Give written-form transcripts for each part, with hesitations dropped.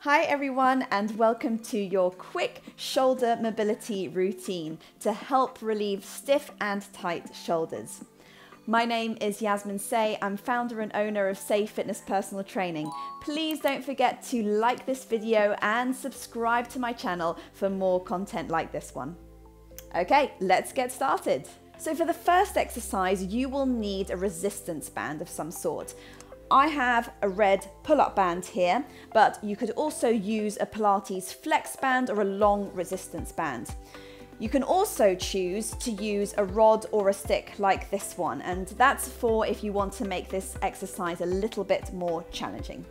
Hi everyone, and welcome to your quick shoulder mobility routine to help relieve stiff and tight shoulders. My name is Yasmine and I'm founder and owner of Say Fitness Personal Training. Please don't forget to like this video and subscribe to my channel for more content like this one. Okay, let's get started. So for the first exercise, you will need a resistance band of some sort. I have a red pull-up band here, but you could also use a Pilates flex band or a long resistance band. You can also choose to use a rod or a stick like this one, and that's for if you want to make this exercise a little bit more challenging.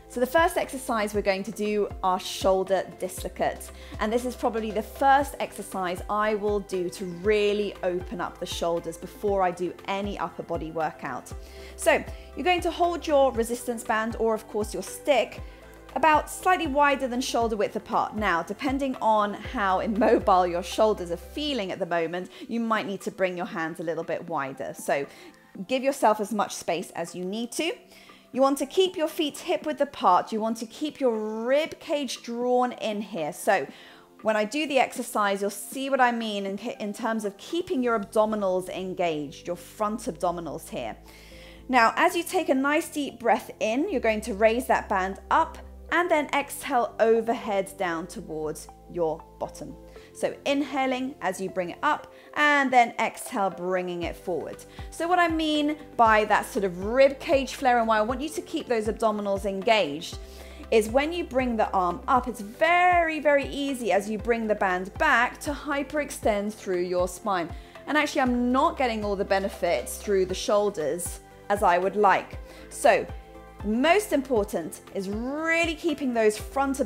So the first exercise we're going to do are shoulder dislocate, and this is probably the first exercise I will do to really open up the shoulders before I do any upper body workout. So you're going to hold your resistance band, or of course your stick, about slightly wider than shoulder width apart. Now, depending on how immobile your shoulders are feeling at the moment, you might need to bring your hands a little bit wider. So give yourself as much space as you need to. You want to keep your feet hip width apart. You want to keep your rib cage drawn in here. So when I do the exercise, you'll see what I mean in terms of keeping your abdominals engaged, your front abdominals here. Now, as you take a nice deep breath in, you're going to raise that band up and then exhale overhead down towards your bottom. So inhaling as you bring it up and then exhale, bringing it forward. So what I mean by that sort of rib cage flare and why I want you to keep those abdominals engaged is when you bring the arm up, it's very, very easy as you bring the band back to hyperextend through your spine. And actually I'm not getting all the benefits through the shoulders as I would like. So most important is really keeping those front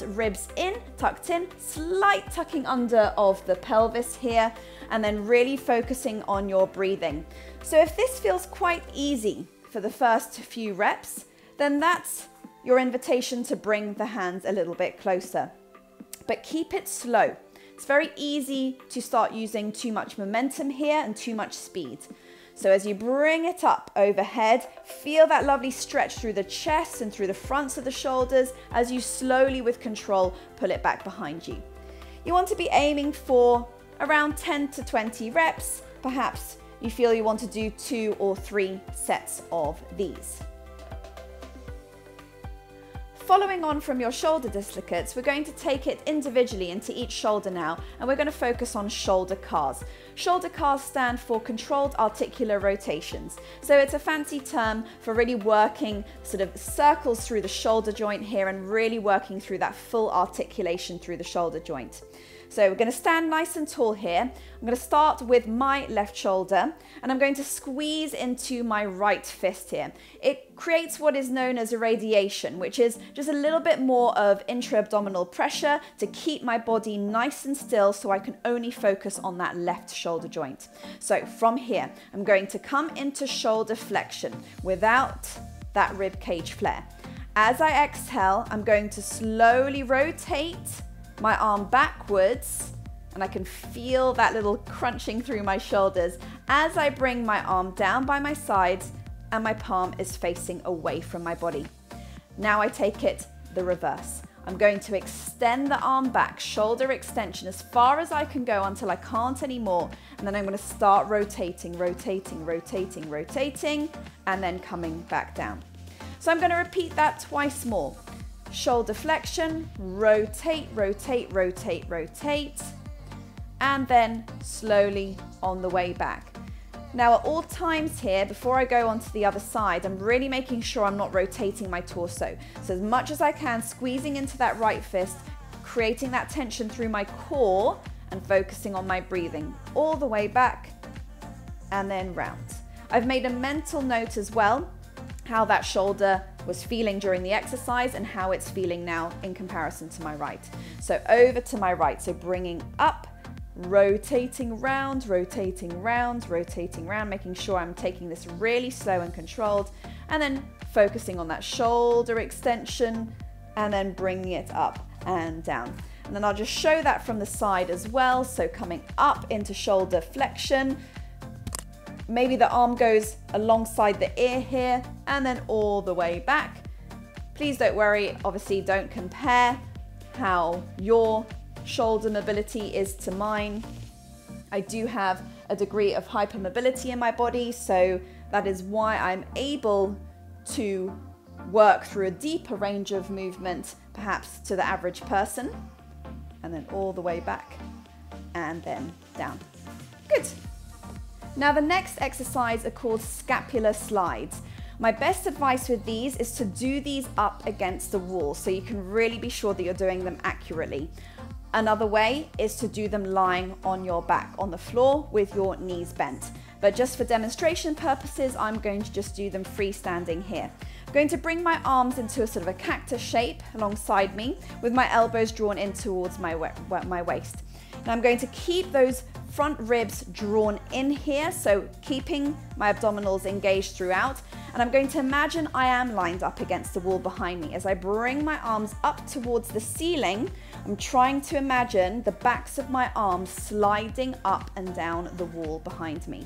ribs in, tucked in, slight tucking under of the pelvis here, and then really focusing on your breathing. So if this feels quite easy for the first few reps, then that's your invitation to bring the hands a little bit closer. But keep it slow. It's very easy to start using too much momentum here and too much speed. So as you bring it up overhead, feel that lovely stretch through the chest and through the fronts of the shoulders as you slowly, with control, pull it back behind you. You want to be aiming for around 10 to 20 reps. Perhaps you feel you want to do 2 or 3 sets of these. Following on from your shoulder dislocates, we're going to take it individually into each shoulder now, and we're going to focus on shoulder CARs. Shoulder CARs stand for controlled articular rotations. So it's a fancy term for really working sort of circles through the shoulder joint here and really working through that full articulation through the shoulder joint. So we're going to stand nice and tall here. I'm going to start with my left shoulder and I'm going to squeeze into my right fist here. It creates what is known as a radiation, which is just a little bit more of intra-abdominal pressure to keep my body nice and still so I can only focus on that left shoulder joint. So from here, I'm going to come into shoulder flexion without that rib cage flare. As I exhale, I'm going to slowly rotate my arm backwards, and I can feel that little crunching through my shoulders as I bring my arm down by my sides and my palm is facing away from my body. Now I take it the reverse. I'm going to extend the arm back, shoulder extension as far as I can go until I can't anymore, and then I'm going to start rotating, rotating, rotating, rotating, and then coming back down. So I'm going to repeat that twice more. Shoulder flexion, rotate, rotate, rotate, rotate, and then slowly on the way back. Now at all times here, before I go on to the other side, I'm really making sure I'm not rotating my torso. So as much as I can, squeezing into that right fist, creating that tension through my core and focusing on my breathing all the way back and then round. I've made a mental note as well how that shoulder was feeling during the exercise and how it's feeling now in comparison to my right. So over to my right, so bringing up, rotating round, rotating round, rotating round, making sure I'm taking this really slow and controlled, and then focusing on that shoulder extension and then bringing it up and down. And then I'll just show that from the side as well. So coming up into shoulder flexion, maybe the arm goes alongside the ear here and then all the way back Please don't worry, obviously don't compare how your shoulder mobility is to mine. I do have a degree of hypermobility in my body, so that is why I'm able to work through a deeper range of movement, perhaps to the average person. And then all the way back and then down. Good. Now the next exercise are called Scapula Slides. My best advice with these is to do these up against the wall so you can really be sure that you're doing them accurately. Another way is to do them lying on your back on the floor with your knees bent. But just for demonstration purposes, I'm going to just do them freestanding here. I'm going to bring my arms into a sort of a cactus shape alongside me with my elbows drawn in towards my waist. And I'm going to keep those front ribs drawn in here, so keeping my abdominals engaged throughout. And I'm going to imagine I am lined up against the wall behind me. As I bring my arms up towards the ceiling, I'm trying to imagine the backs of my arms sliding up and down the wall behind me.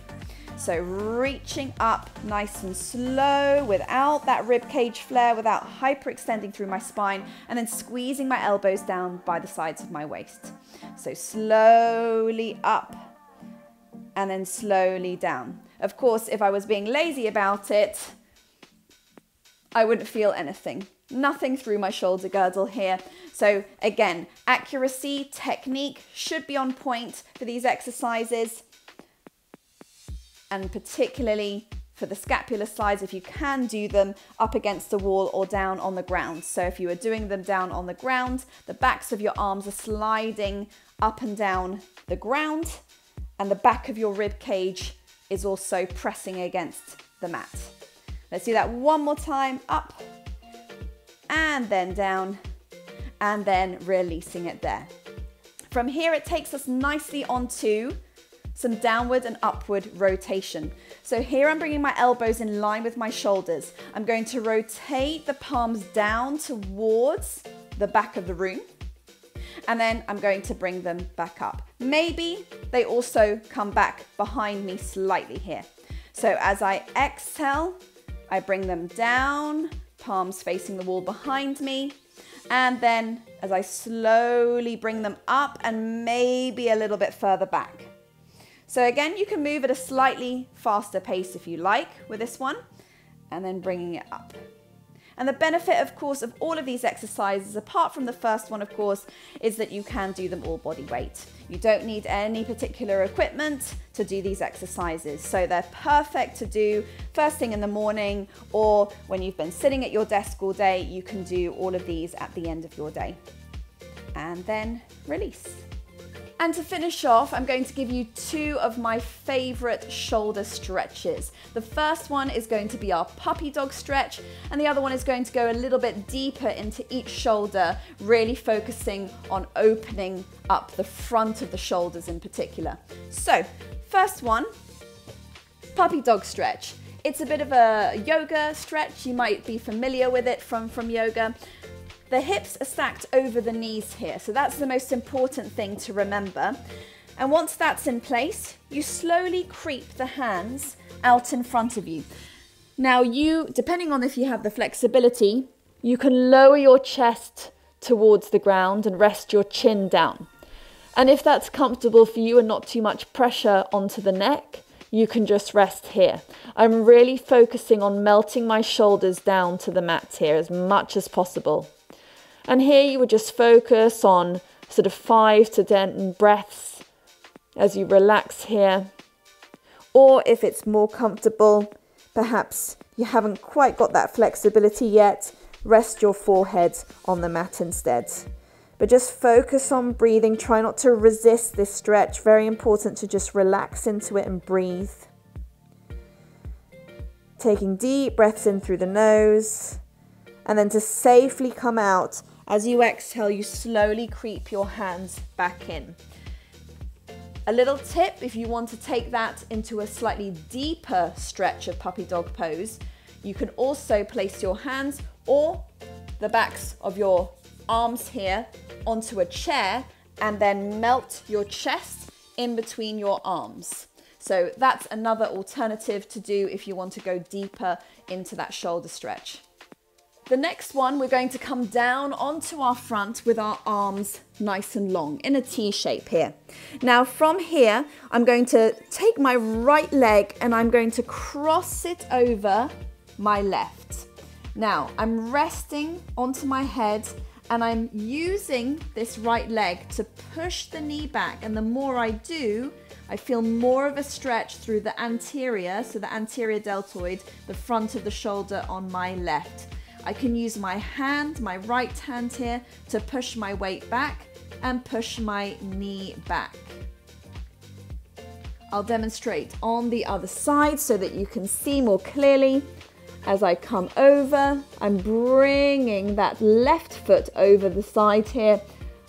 So reaching up nice and slow without that rib cage flare, without hyperextending through my spine, and then squeezing my elbows down by the sides of my waist. So slowly up and then slowly down. Of course, if I was being lazy about it, I wouldn't feel anything. Nothing through my shoulder girdle here. So again, accuracy, technique should be on point for these exercises. And particularly for the scapular slides, if you can do them up against the wall or down on the ground. So if you are doing them down on the ground, the backs of your arms are sliding up and down the ground, and the back of your rib cage is also pressing against the mat. Let's do that one more time. Up and then down, and then releasing it there. From here, it takes us nicely onto some downward and upward rotation. So here I'm bringing my elbows in line with my shoulders. I'm going to rotate the palms down towards the back of the room, and then I'm going to bring them back up. Maybe they also come back behind me slightly here. So as I exhale, I bring them down, palms facing the wall behind me, and then as I slowly bring them up and maybe a little bit further back. So again, you can move at a slightly faster pace if you like with this one, and then bringing it up. And the benefit, of course, of all of these exercises, apart from the first one, of course, is that you can do them all body weight. You don't need any particular equipment to do these exercises. So they're perfect to do first thing in the morning, or when you've been sitting at your desk all day, you can do all of these at the end of your day. And then release. And to finish off, I'm going to give you two of my favorite shoulder stretches. The first one is going to be our puppy dog stretch, and the other one is going to go a little bit deeper into each shoulder, really focusing on opening up the front of the shoulders in particular. So, first one, puppy dog stretch. It's a bit of a yoga stretch. You might be familiar with it from yoga. The hips are stacked over the knees here, so that's the most important thing to remember. And once that's in place, you slowly creep the hands out in front of you. Now depending on if you have the flexibility, you can lower your chest towards the ground and rest your chin down. And if that's comfortable for you and not too much pressure onto the neck, you can just rest here. I'm really focusing on melting my shoulders down to the mat here as much as possible. And here you would just focus on sort of 5 to 10 breaths as you relax here. Or if it's more comfortable, perhaps you haven't quite got that flexibility yet, rest your forehead on the mat instead. But just focus on breathing. Try not to resist this stretch. Very important to just relax into it and breathe. Taking deep breaths in through the nose, and then to safely come out. As you exhale, you slowly creep your hands back in. A little tip, if you want to take that into a slightly deeper stretch of puppy dog pose, you can also place your hands or the backs of your arms here onto a chair and then melt your chest in between your arms. So that's another alternative to do if you want to go deeper into that shoulder stretch. The next one, we're going to come down onto our front with our arms nice and long in a T shape here. Now from here, I'm going to take my right leg and I'm going to cross it over my left. Now I'm resting onto my head and I'm using this right leg to push the knee back, and the more I do, I feel more of a stretch through the anterior, so the anterior deltoid, the front of the shoulder on my left. I can use my hand, my right hand here, to push my weight back and push my knee back. I'll demonstrate on the other side so that you can see more clearly. As I come over, I'm bringing that left foot over the side here,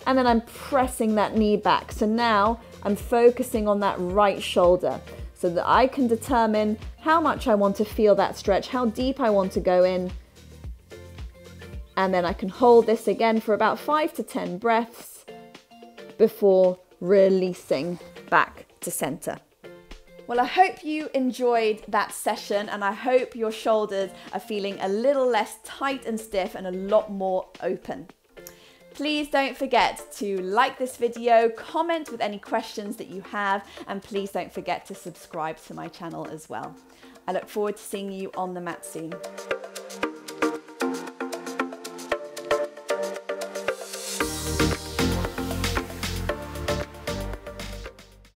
and then I'm pressing that knee back. So now I'm focusing on that right shoulder so that I can determine how much I want to feel that stretch, how deep I want to go in. And then I can hold this again for about 5 to 10 breaths before releasing back to center. Well, I hope you enjoyed that session, and I hope your shoulders are feeling a little less tight and stiff and a lot more open. Please don't forget to like this video, comment with any questions that you have, and please don't forget to subscribe to my channel as well. I look forward to seeing you on the mat soon.